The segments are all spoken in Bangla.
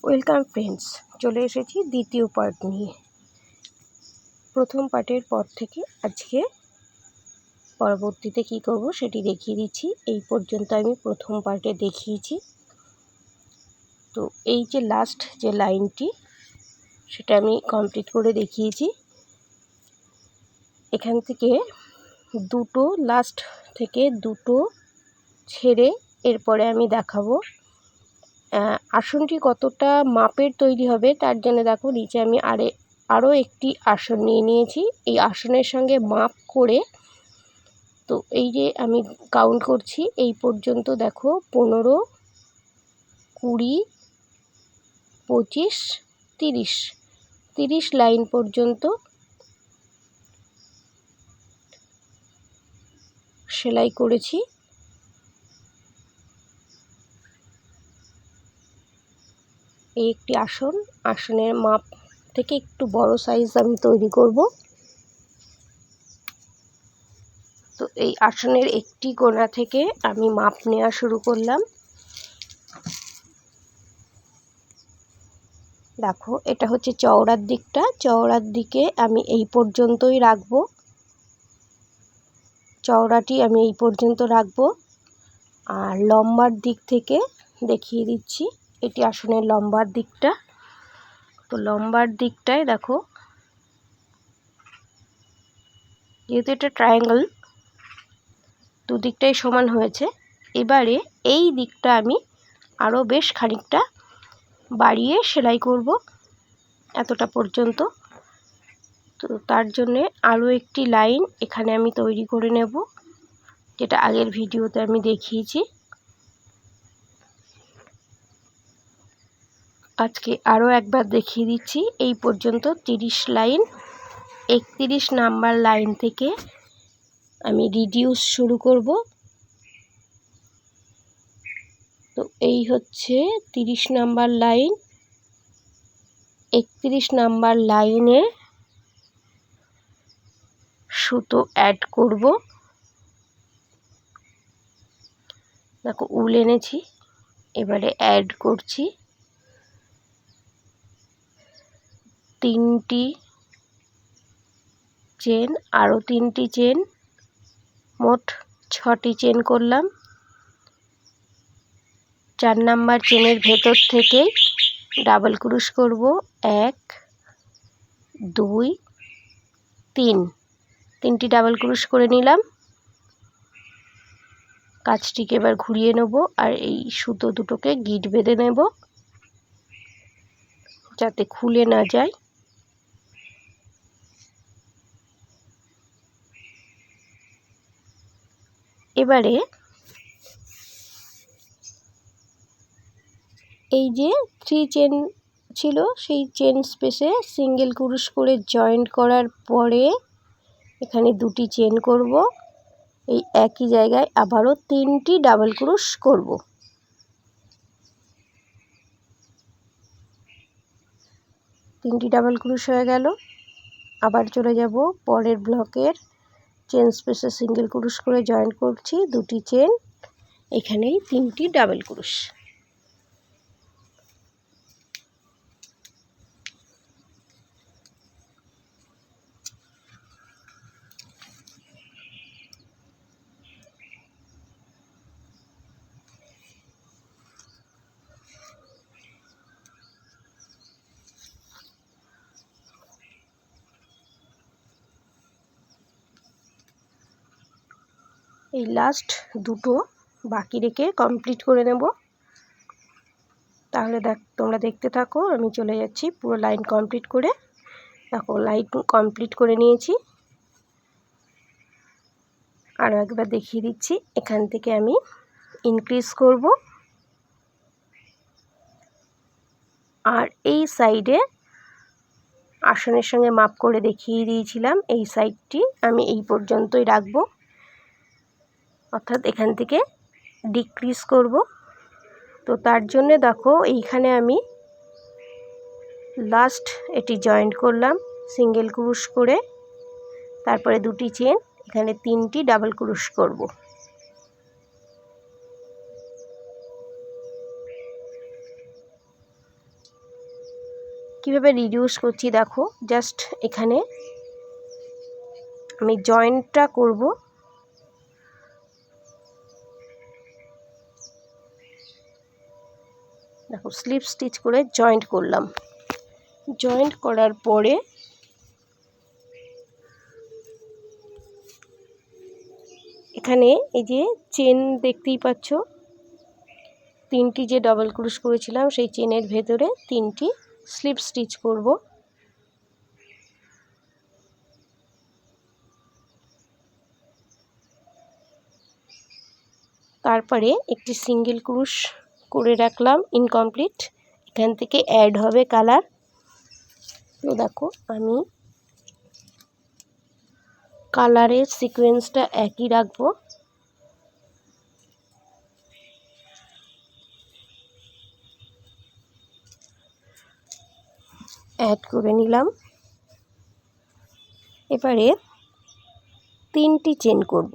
ওয়েলকাম ফ্রেন্ডস, চলে এসেছি দ্বিতীয় পার্ট নিয়ে। প্রথম পার্টের পর থেকে আজকে পরবর্তীতে কি করব সেটি দেখিয়ে দিচ্ছি। এই পর্যন্ত আমি প্রথম পার্টে দেখিয়েছি। তো এই যে লাস্ট যে লাইনটি সেটা আমি কমপ্লিট করে দেখিয়েছি। এখান থেকে দুটো লাস্ট থেকে দুটো ছেড়ে এরপরে আমি দেখাবো আসনটি কতটা মাপের তৈরি হবে। তার জন্য দেখো নিচে আমি আরও একটি আসন নিয়ে নিয়েছি। এই আসনের সঙ্গে মাপ করে তো এই যে আমি কাউন্ট করছি এই পর্যন্ত দেখো 15, 20, 25, 30 লাইন পর্যন্ত সেলাই করেছি। এই একটি আসনের মাপ থেকে একটু বড় সাইজ আমি তৈরি করব। তো এই আসনের একটি কোণা থেকে আমি মাপ নেওয়া শুরু করলাম। দেখো এটা হচ্ছে চওড়ার দিকটা, চওড়ার দিকে আমি এই পর্যন্তই রাখবো। চওড়াটি আমি এই পর্যন্ত রাখবো। আর লম্বার দিক থেকে দেখিয়ে দিচ্ছি, এটি আসনের লম্বার দিকটা। তো লম্বার দিকটায় দেখো যেহেতু এটা ট্রায়াঙ্গেল দুদিকটাই সমান হয়েছে, এবারে এই দিকটা আমি আরও বেশ খানিকটা বাড়িয়ে সেলাই করব এতটা পর্যন্ত। তো তার জন্যে আরও একটি লাইন এখানে আমি তৈরি করে নেব, যেটা আগের ভিডিওতে আমি দেখিয়েছি। আজকে আরও একবার দেখিয়ে দিচ্ছি। এই পর্যন্ত 30 লাইন, 31 নাম্বার লাইন থেকে আমি রিডিউস শুরু করব। তো এই হচ্ছে 30 নাম্বার লাইন। 31 নাম্বার লাইনে সুতো অ্যাড করব। দেখো উল এনেছি, এবারে অ্যাড করছি 3টি চেন, আরও 3টি চেন, মোট 6টি চেন করলাম। 4 নাম্বার চেনের ভেতর থেকে ডাবল ক্রুশ করব। 1, 2, 3, 3টি ডাবল ক্রুশ করে নিলাম। কাজটিকে এবার ঘুরিয়ে নেব আর এই সুতো দুটোকে গিট বেঁধে নেব যাতে খুলে না যায়। এবারে এই যে 3 চেন ছিল সেই চেন স্পেসে সিঙ্গেল ক্রুশ করে জয়েন্ট করার পরে এখানে 2টি চেন করব। এই একই জায়গায় আবারও 3টি ডাবল ক্রুশ করব। 3টি ডাবল ক্রুশ হয়ে গেল। আবার চলে যাব পরের ব্লকের চেন স্পেসে সিঙ্গেল ক্রুশ করে জয়েন্ট করছি, 2টি চেন, এখানেই 3টি ডাবল ক্রুশ। এই লাস্ট দুটো বাকি রেখে কমপ্লিট করে নেব। তাহলে তোমরা দেখতে থাকো, আমি চলে যাচ্ছি পুরো লাইন কমপ্লিট করে। দেখো লাইন কমপ্লিট করে নিয়েছি। আরও একবার দেখিয়ে দিচ্ছি, এখান থেকে আমি ইনক্রিজ করব আর এই সাইডে আসনের সঙ্গে মাপ করে দেখিয়ে দিয়েছিলাম এই সাইডটি আমি এই পর্যন্তই রাখবো, অর্থাৎ এখান থেকে ডিক্রিজ করব। তো তার জন্য দেখো এইখানে আমি লাস্ট এটি জয়েন্ট করলাম সিঙ্গেল ক্রুশ করে, তারপরে 2টি চেন, এখানে 3টি ডাবল ক্রুশ করব। কিভাবে রিডিউস করছি দেখো, জাস্ট এখানে আমি জয়েন্টটা করব। দেখো স্লিপ স্টিচ করে জয়েন্ট করলাম। জয়েন্ট করার পরে এখানে এই যে চেন দেখতেই পাচ্ছ, 3টি যে ডাবল ক্রুশ করেছিলাম সেই চেনের ভেতরে 3টি স্লিপ স্টিচ করব। তারপরে একটি সিঙ্গেল ক্রুশ করে রাখলাম ইনকমপ্লিট, এখান থেকে অ্যাড হবে কালার। তো দেখো আমি কালারের সিকোয়েন্সটা একই রাখবো। অ্যাড করে নিলাম। এবারে 3টি চেন করব,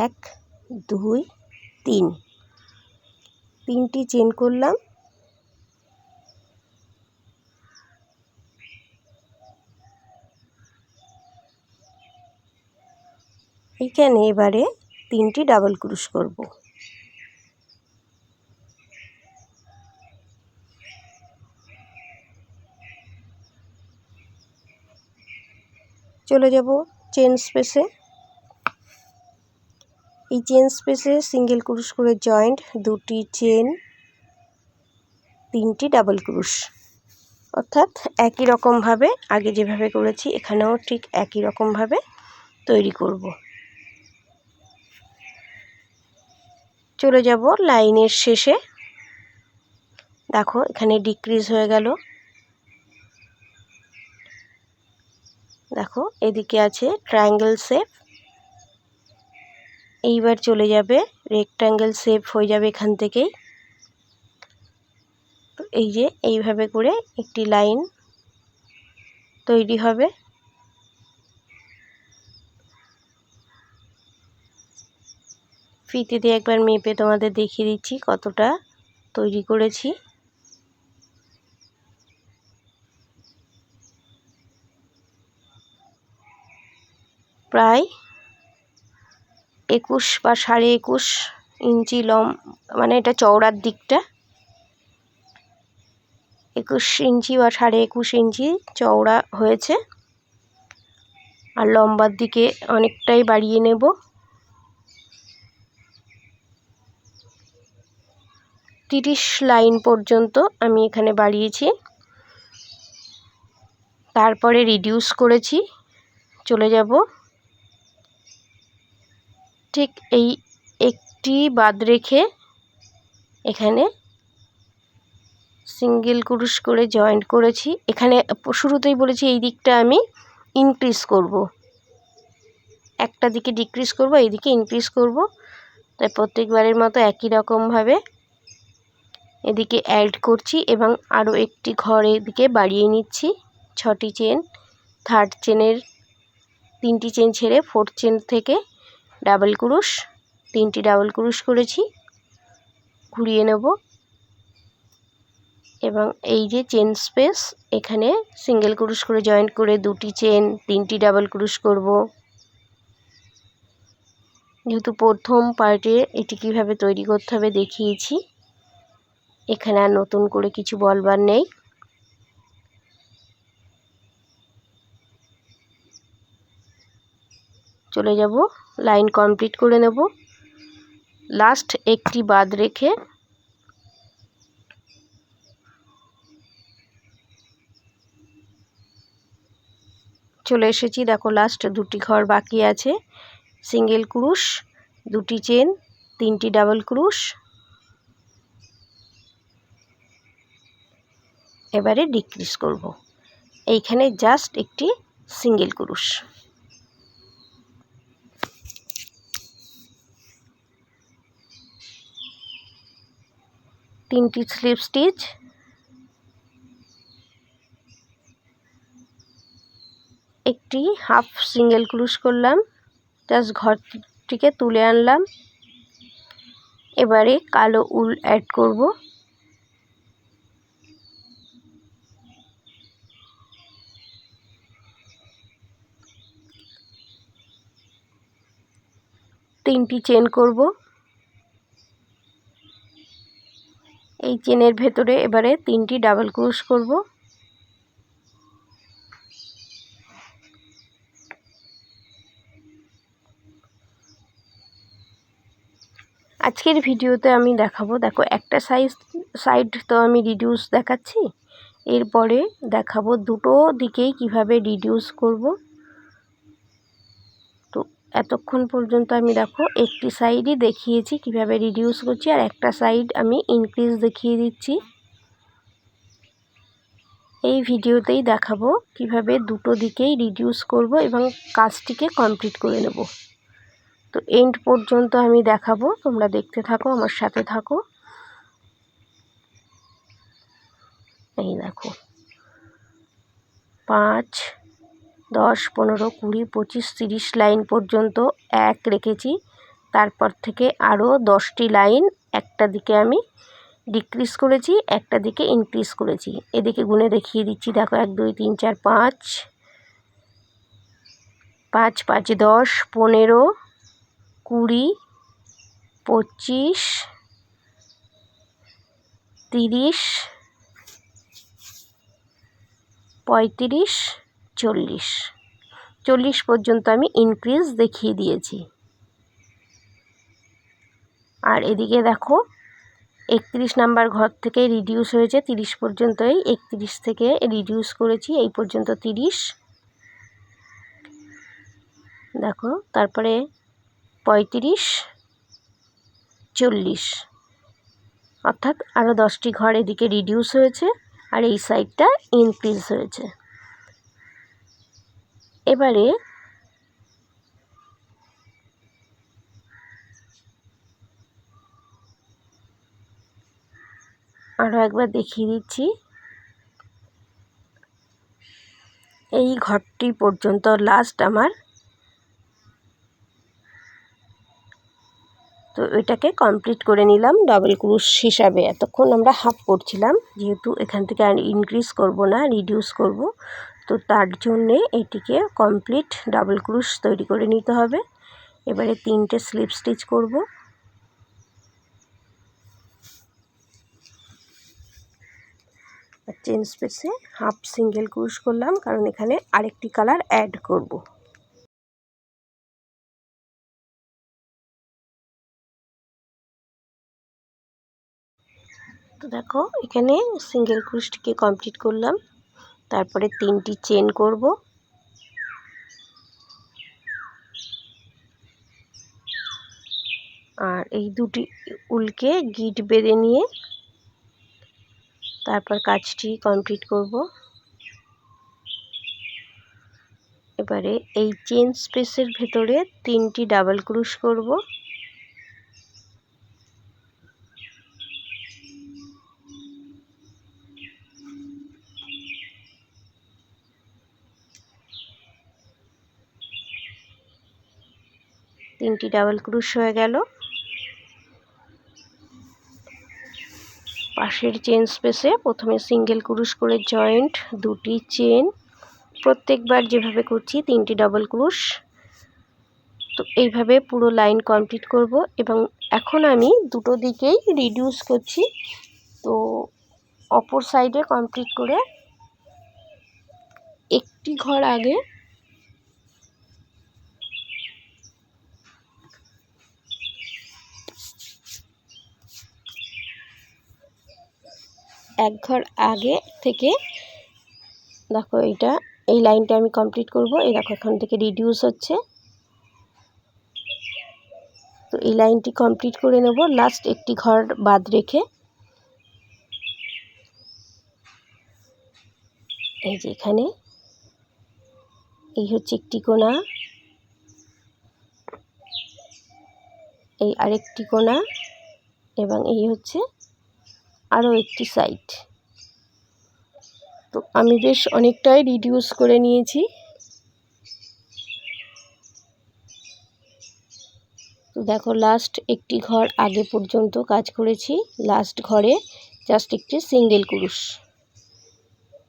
1 2 3, 3টি চেন করলাম। এখানে এবারে 3টি ডাবল ক্রুশ করব। চলে যাব চেন স্পেসে। এই চেন স্পেসে সিঙ্গেল ক্রুশ করে জয়েন্ট, 2টি চেন, 3টি ডাবল ক্রুশ, অর্থাৎ একই রকমভাবে আগে যেভাবে করেছি এখানেও ঠিক একই রকমভাবে তৈরি করব। চলে যাব লাইনের শেষে। দেখো এখানে ডিক্রিজ হয়ে গেল। দেখো এদিকে আছে ট্রায়াঙ্গেল শেপ, এইবার চলে যাবে রেক্ট্যাঙ্গেল শেপ হয়ে যাবে এখান থেকেই। তো এই যে এইভাবে করে একটি লাইন তৈরি হবে। ফিতে দিয়ে একবার মেপে তোমাদের দেখিয়ে দিচ্ছি কতটা তৈরি করেছি। প্রায় 21 বা 21.5 ইঞ্চি মানে এটা চওড়ার দিকটা 21 ইঞ্চি বা 21.5 ইঞ্চি চওড়া হয়েছে, আর লম্বার দিকে অনেকটাই বাড়িয়ে নেব। 30 লাইন পর্যন্ত আমি এখানে বাড়িয়েছি, তারপরে রিডিউস করেছি। চলে যাব ঠিক এই একটি বাদ রেখে এখানে সিঙ্গেল ক্রুশ করে জয়েন্ট করেছি। এখানে শুরুতেই বলেছি এই দিকটা আমি ইনক্রিজ করব, একটা দিকে ডিক্রিজ করব, এই দিকে ইনক্রিজ করব। তাই প্রত্যেকবারের মতো একই রকমভাবে এদিকে অ্যাড করছি এবং আরও একটি ঘর এদিকে বাড়িয়ে নিচ্ছি। 6টি চেন, 3rd চেনের 3টি চেন ছেড়ে 4th চেন থেকে ডাবল ক্রুশ, 3টি ডাবল ক্রুশ করেছি, ঘুরিয়ে নেব এবং এই যে চেন স্পেস এখানে সিঙ্গেল ক্রুশ করে জয়েন্ট করে 2টি চেন, 3টি ডাবল ক্রুশ করব। যেহেতু প্রথম পার্টে এটি কিভাবে তৈরি করতে হবে দেখিয়েছি, এখানে আর নতুন করে কিছু বলবার নেই। চলে যাব লাইন কমপ্লিট করে নেব, লাস্ট একটি বাদ রেখে চলে এসেছি। দেখো লাস্ট 2টি ঘর বাকি আছে, সিঙ্গেল ক্রুশ, 2টি চেন, 3টি ডাবল ক্রুশ, এবারে ডিক্রিজ করব। এইখানে জাস্ট একটি সিঙ্গেল ক্রুশ, 3টি স্লিপ স্টিচ, একটি হাফ সিঙ্গেল ক্রুশ করলাম, জাস্ট ঘরটিকে তুলে আনলাম। এবারে কালো উল অ্যাড করব। 3টি চেন করব। এই চেনের ভেতরে এবারে 3টি ডাবল ক্রোশ করব। আজকের ভিডিওতে আমি দেখাবো, দেখো একটা সাইড তো আমি রিডিউস দেখাচ্ছি, এরপরে দেখাবো দুটো দিকেই কিভাবে রিডিউস করব। তো এতক্ষণ পর্যন্ত আমি দেখো একটি সাইডই দেখিয়েছি কিভাবে রিডিউস করছি, আর একটা সাইড আমি ইনক্রিজ দেখিয়ে দিচ্ছি। এই ভিডিওতেই দেখাবো কিভাবে দুটো দিকেই রিডিউস করব এবং কাজটিকে কমপ্লিট করে নেব। তো এন্ড পর্যন্ত আমি দেখাবো, তোমরা দেখতে থাকো, আমার সাথে থাকো। এই দেখো 5, 10, 15, 20, 25, 30 লাইন পর্যন্ত এক রেখেছি। তারপর থেকে আরও 10টি লাইন একটা দিকে আমি ডিক্রিজ করেছি, একটা দিকে ইনক্রিজ করেছি। এদিকে গুনে দেখিয়ে দিচ্ছি, দেখো 1, 2, 3, 4, 5, 5, 5, 10, 15, 20, 25, 30, 35, 40 পর্যন্ত আমি ইনক্রিজ দেখিয়ে দিয়েছি। আর এদিকে দেখো 31 নাম্বার ঘর থেকে রিডিউস হয়েছে 30 পর্যন্তই, 31 থেকে রিডিউস করেছি এই পর্যন্ত 30, দেখো তারপরে 35, 40, অর্থাৎ আরও 10টি ঘর এদিকে রিডিউস হয়েছে আর এই সাইডটা ইনক্রিজ হয়েছে। এবারে আরও একবার দেখিয়ে দিচ্ছি, এই ঘরটি পর্যন্ত লাস্ট আমার। তো এটাকে কমপ্লিট করে নিলাম ডাবল ক্রোশ হিসাবে। এতক্ষণ আমরা হাফ করছিলাম, যেহেতু এখান থেকে আর ইনক্রিজ করব না, রিডিউস করব, তো তার জন্যে এটিকে কমপ্লিট ডাবল ক্রোশ তৈরি করে নিতে হবে। এবারে 3টে স্লিপ স্টিচ করব। চেন স্পেসে হাফ সিঙ্গেল ক্রোশ করলাম, কারণ এখানে আরেকটি কালার অ্যাড করব। তো দেখো এখানে সিঙ্গেল ক্রোশটিকে কমপ্লিট করলাম, তারপরে 3টি চেন করব। আর এই দুটি উলকে গিট বেঁধে নিয়ে তারপর কাজটি কমপ্লিট করব। এবারে এই চেন স্পেসের ভেতরে 3টি ডাবল ক্রোশ করব। তিনটি ডাবল ক্রোশ হয়ে গেল। পাশের চেন স্পেসে প্রথমে সিঙ্গেল ক্রোশ করে জয়েন্ট, 2টি চেন, প্রত্যেকবার যেভাবে করছি 3টি ডাবল ক্রোশ। তো এইভাবে পুরো লাইন কমপ্লিট করব। এবং এখন আমি দুটো দিকেই রিডিউস করছি, তো অপর সাইডে কমপ্লিট করে একটি ঘর আগে এক ঘর আগে থেকে দেখো এই লাইনটা আমি কমপ্লিট করব। এই দেখো এখান থেকে রিডিউস হচ্ছে, তো এই লাইনটি কমপ্লিট করে নেব লাস্ট একটি ঘর বাদ রেখে। এই যে এখানে এই হচ্ছে একটি কোণা, এই আরেকটি কোণা, এবং এই হচ্ছে আরও একটি সাইড। তো আমি বেশ অনেকটাই রিডিউস করে নিয়েছি। তো দেখো লাস্ট একটি ঘর আগে পর্যন্ত কাজ করেছি, লাস্ট ঘরে জাস্ট একটি সিঙ্গেল ক্রোশ।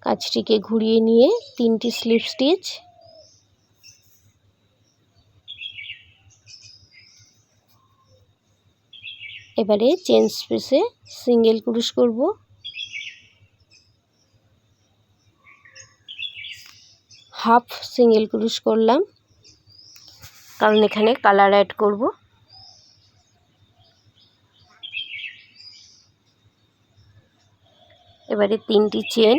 কাজটিকে ঘুরিয়ে নিয়ে 3টি স্লিপ স্টিচ, এবারে চেন স্পেসে সিঙ্গেল ক্রুশ করব। হাফ সিঙ্গেল ক্রুশ করলাম, কারণ এখানে কালার অ্যাড করব। এবারে 3টি চেন,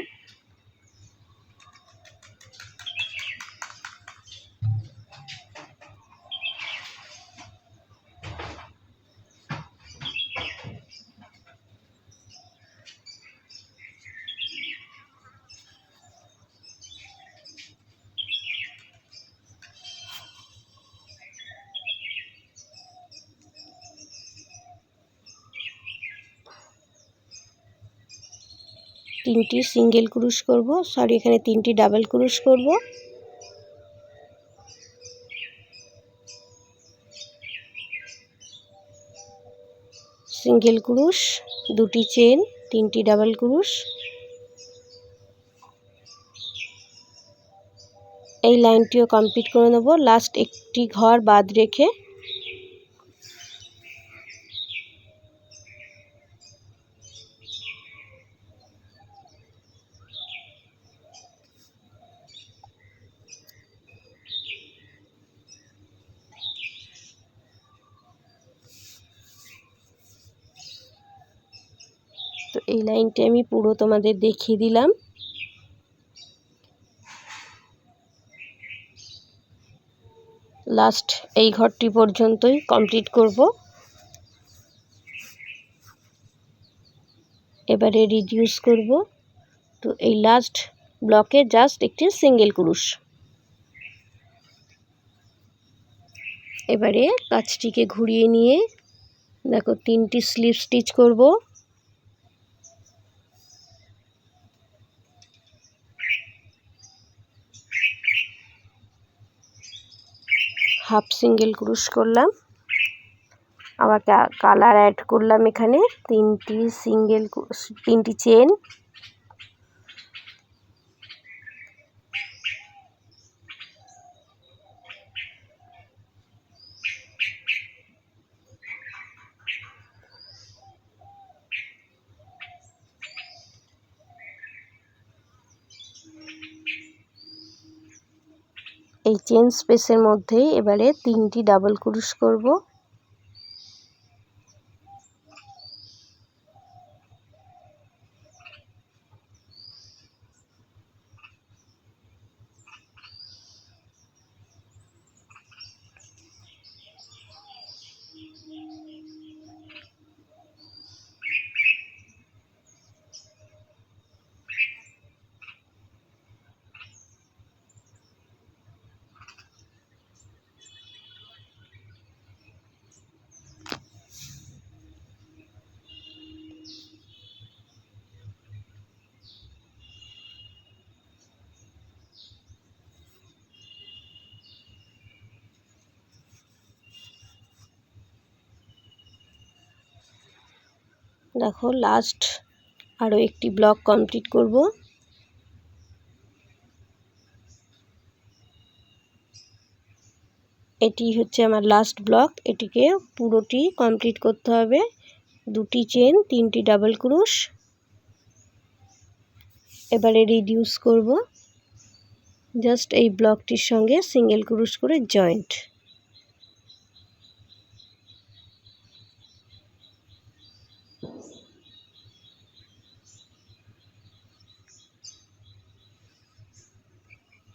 তিনটি সিঙ্গেল ক্রুশ করব, সরি এখানে 3টি ডাবল ক্রুশ করব। সিঙ্গেল ক্রুশ, 2টি চেন, 3টি ডাবল ক্রুশ। এই লাইনটিও কমপ্লিট করে নেব লাস্ট একটি ঘর বাদ রেখে। তো এই লাইনটি আমি পুরো তোমাদের দেখিয়ে দিলাম। লাস্ট এই ঘরটি পর্যন্তই কমপ্লিট করব। এবারে রিডিউস করব। তো এই লাস্ট ব্লকে জাস্ট একটি সিঙ্গেল ক্রুশ। এবারে কাজটিকে ঘুরিয়ে নিয়ে দেখো 3টি স্লিপ স্টিচ করব। হাফ সিঙ্গেল ক্রুশ করলাম, আবার কালার অ্যাড করলাম এখানে 3টি চেন, এই চেন স্পেসের মধ্যেই এবারে 3টি ডাবল ক্রুশ করব। দেখো লাস্ট আরও একটি ব্লক কমপ্লিট করব। এটি হচ্ছে আমার লাস্ট ব্লক, এটিকে পুরোটি কমপ্লিট করতে হবে। 2টি চেন, 3টি ডাবল ক্রুশ। এবারে রিডিউস করব, জাস্ট এই ব্লকটির সঙ্গে সিঙ্গেল ক্রুশ করে জয়েন্ট।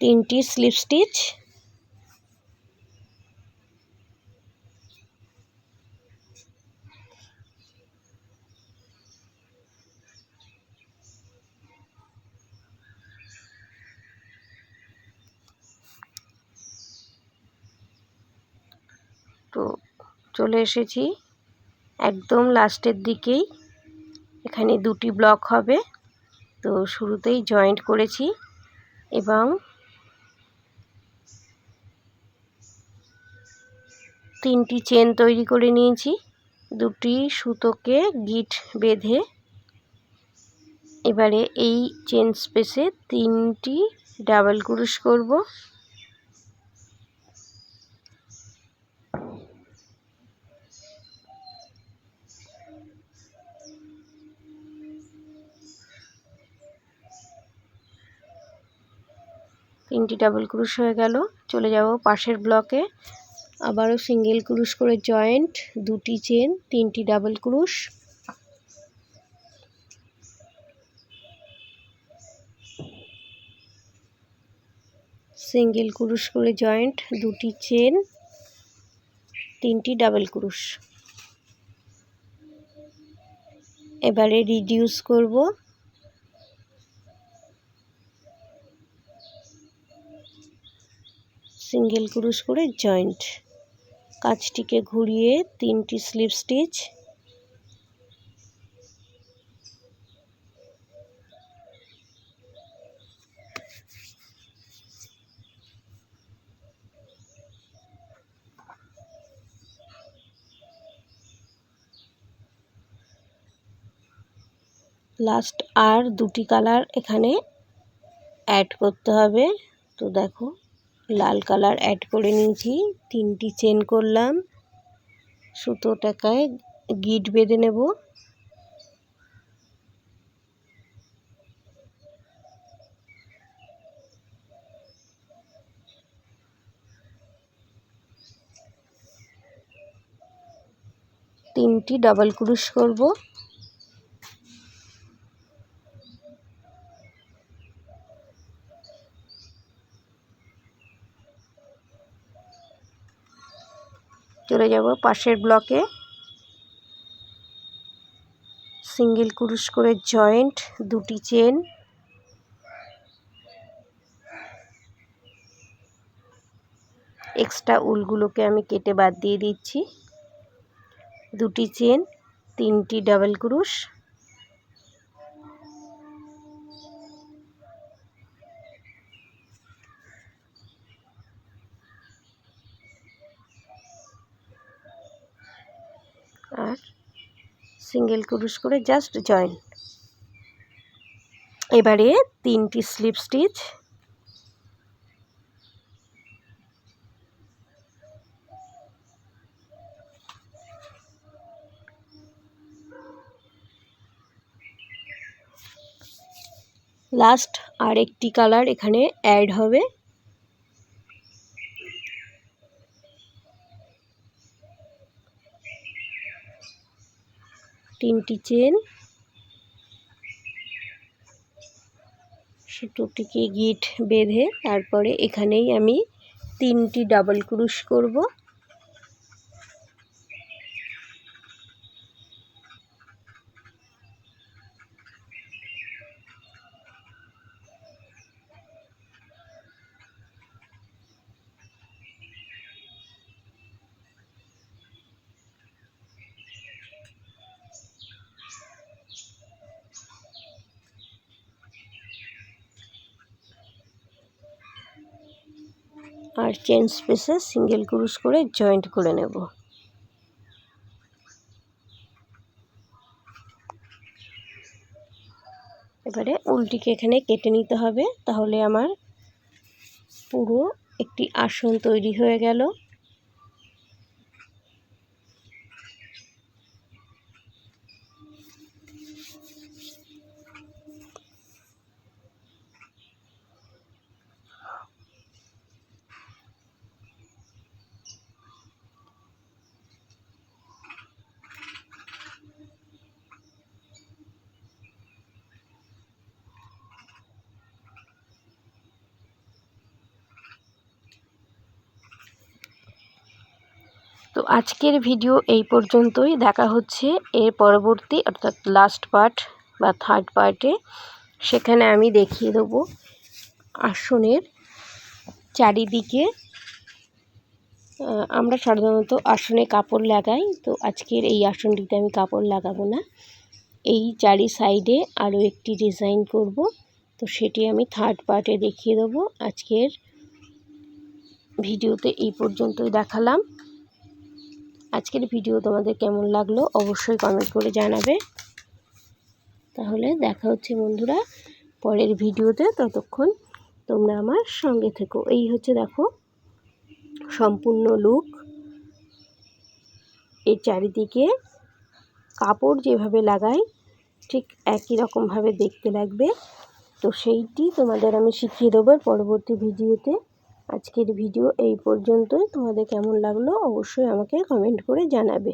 তিনটি স্লিপ স্টিচ, তো চলে এসেছি একদম লাস্টের দিকেই। এখানে 2টি ব্লক হবে, তো শুরুতেই জয়েন্ট করেছি এবং 3টি চেন তৈরি করে নিয়েছি। 2টি সুতোকে গিট বেঁধে এবারে এই চেন স্পেসে 3টি ডাবল ক্রুশ করব। 3টি ডাবল ক্রোশ হয়ে গেল। চলে যাব পাশের ব্লকে, আবারও সিঙ্গেল ক্রোশ করে জয়েন্ট, 2টি চেন, 3টি ডাবল ক্রোশ, সিঙ্গেল ক্রোশ করে জয়েন্ট, 2টি চেন, 3টি ডাবল ক্রোশ। এবারে রিডিউস করব, সিঙ্গেল ক্রোশ করে জয়েন্ট, কাজটিকে ঘুরিয়ে 3টি স্লিপ স্টিচ, লাস্ট আর 2টি কালার এখানে অ্যাড করতে হবে। তো দেখো লাল কালার অ্যাড করে নিয়েছি, 3টি চেন করলাম, সুতোটাকে গিট বেঁধে নেব, তিনটি ডাবল ক্রোশ করব, চলে যাব পাশের ব্লকে, সিঙ্গেল ক্রোশ করে জয়েন্ট, 2টি চেন, এক্সট্রা উলগুলোকে আমি কেটে বাদ দিয়ে দিচ্ছি, 2টি চেন, 3টি ডাবল ক্রোশ, আর সিঙ্গেল ক্রোশ করে জাস্ট জয়েন্ট। এবারে 3টি স্লিপ স্টিচ, লাস্ট আর একটি কালার এখানে অ্যাড হবে, তিনটি চেন, সুতোটিকে গিট বেঁধে তারপরে এখানেই আমি 3টি ডাবল ক্রোশ করব, আর চেন স্পেসে সিঙ্গেল ক্রোশ করে জয়েন্ট করে নেব। এবারে উলটিকে এখানে কেটে নিতে হবে, তাহলে আমার পুরো একটি আসন তৈরি হয়ে গেল। তো আজকের ভিডিও এই পর্যন্তই, দেখা হচ্ছে এর পরবর্তী অর্থাৎ লাস্ট পার্ট বা থার্ড পার্টে। সেখানে আমি দেখিয়ে দেবো আসনের চারিদিকে আমরা সাধারণত আসনে কাপড় লাগাই, তো আজকের এই আসনটিতে আমি কাপড় লাগাবো না, এই চারি সাইডে আরও একটি ডিজাইন করব, তো সেটি আমি থার্ড পার্টে দেখিয়ে দেবো। আজকের ভিডিওতে এই পর্যন্তই দেখালাম। আজকের ভিডিও তোমাদের কেমন লাগলো অবশ্যই কমেন্ট করে জানাবে। তাহলে দেখা হচ্ছে বন্ধুরা পরের ভিডিওতে, ততক্ষণ তোমরা আমার সঙ্গে থেকো। এই হচ্ছে দেখো সম্পূর্ণ লুক, এর চারিদিকে কাপড় যেভাবে লাগাই ঠিক একই রকমভাবে দেখতে লাগবে। তো তো সেইটি তোমাদের আমি শিখিয়ে দেবো পরবর্তী ভিডিওতে। আজকের ভিডিও এই পর্যন্তই। তোমাদের কেমন লাগলো অবশ্যই আমাকে কমেন্ট করে জানাবে।